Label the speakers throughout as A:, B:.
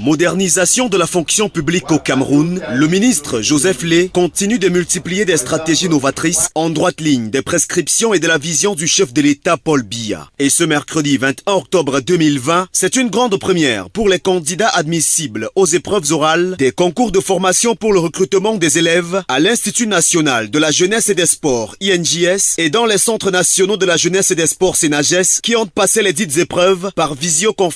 A: Modernisation de la fonction publique au Cameroun, le ministre Joseph Lé continue de multiplier des stratégies novatrices en droite ligne des prescriptions et de la vision du chef de l'État Paul Biya. Et ce mercredi 21 octobre 2020, c'est une grande première pour les candidats admissibles aux épreuves orales des concours de formation pour le recrutement des élèves à l'Institut national de la jeunesse et des sports INJS et dans les centres nationaux de la jeunesse et des sports CENAGES qui ont passé les dites épreuves par visioconférence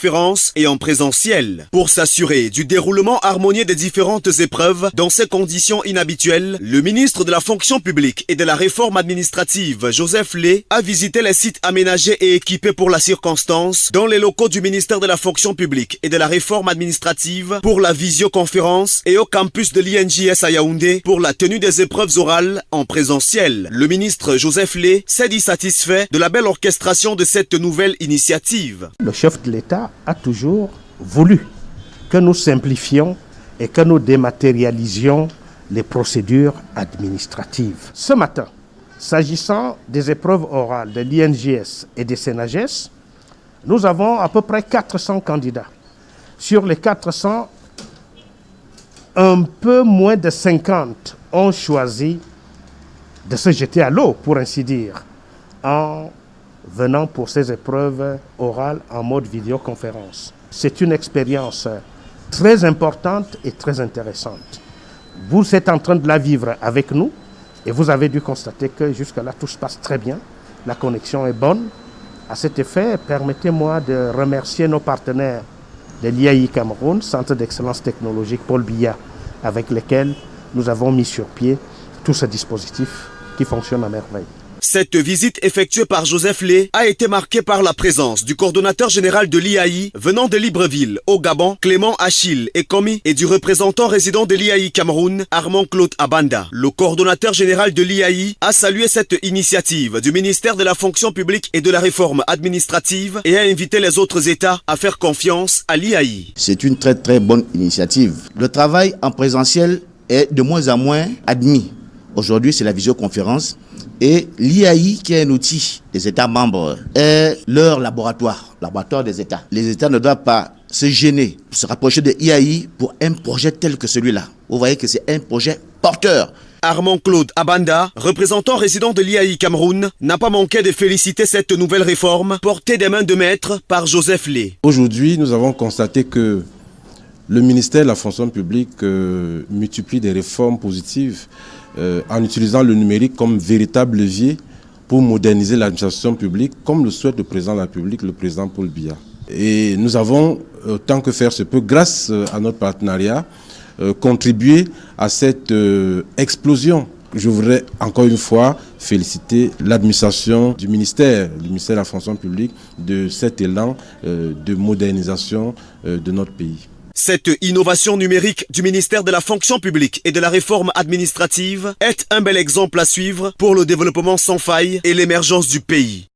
A: et en présentiel. Pour s'assurer du déroulement harmonieux des différentes épreuves dans ces conditions inhabituelles, le ministre de la fonction publique et de la réforme administrative, Joseph Lé, a visité les sites aménagés et équipés pour la circonstance dans les locaux du ministère de la fonction publique et de la réforme administrative pour la visioconférence et au campus de l'INJS à Yaoundé pour la tenue des épreuves orales en présentiel. Le ministre Joseph Lé s'est dit satisfait de la belle orchestration de cette nouvelle initiative.
B: Le chef de l'État a toujours voulu que nous simplifions et que nous dématérialisions les procédures administratives. Ce matin, s'agissant des épreuves orales de l'INJS et des CENAGES, nous avons à peu près 400 candidats. Sur les 400, un peu moins de 50 ont choisi de se jeter à l'eau, pour ainsi dire, en venant pour ces épreuves orales en mode vidéoconférence. C'est une expérience très importante et très intéressante. Vous êtes en train de la vivre avec nous et vous avez dû constater que jusque-là, tout se passe très bien. La connexion est bonne. À cet effet, permettez-moi de remercier nos partenaires de l'IAI Cameroun, Centre d'excellence technologique Paul Biya, avec lesquels nous avons mis sur pied tout ce dispositif qui fonctionne à merveille.
A: Cette visite effectuée par Joseph Lé a été marquée par la présence du coordonnateur général de l'IAI venant de Libreville, au Gabon, Clément Achille Ekomi, et du représentant résident de l'IAI Cameroun, Armand Claude Abanda. Le coordonnateur général de l'IAI a salué cette initiative du ministère de la fonction publique et de la réforme administrative et a invité les autres États à faire confiance à l'IAI.
C: C'est une très bonne initiative. Le travail en présentiel est de moins en moins admis. Aujourd'hui, c'est la visioconférence. Et l'IAI, qui est un outil des États membres, est leur laboratoire des États. Les États ne doivent pas se gêner, se rapprocher de l'IAI pour un projet tel que celui-là. Vous voyez que c'est un projet porteur.
A: Armand Claude Abanda, représentant résident de l'IAI Cameroun, n'a pas manqué de féliciter cette nouvelle réforme portée des mains de maître par Joseph Lé.
D: Aujourd'hui, nous avons constaté que le ministère de la fonction publique multiplie des réformes positives en utilisant le numérique comme véritable levier pour moderniser l'administration publique, comme le souhaite le président de la République, le président Paul Biya. Et nous avons, autant que faire se peut, grâce à notre partenariat, contribué à cette explosion. Je voudrais encore une fois féliciter l'administration du ministère de la fonction publique de cet élan de modernisation de notre pays.
A: Cette innovation numérique du ministère de la fonction publique et de la réforme administrative est un bel exemple à suivre pour le développement sans faille et l'émergence du pays.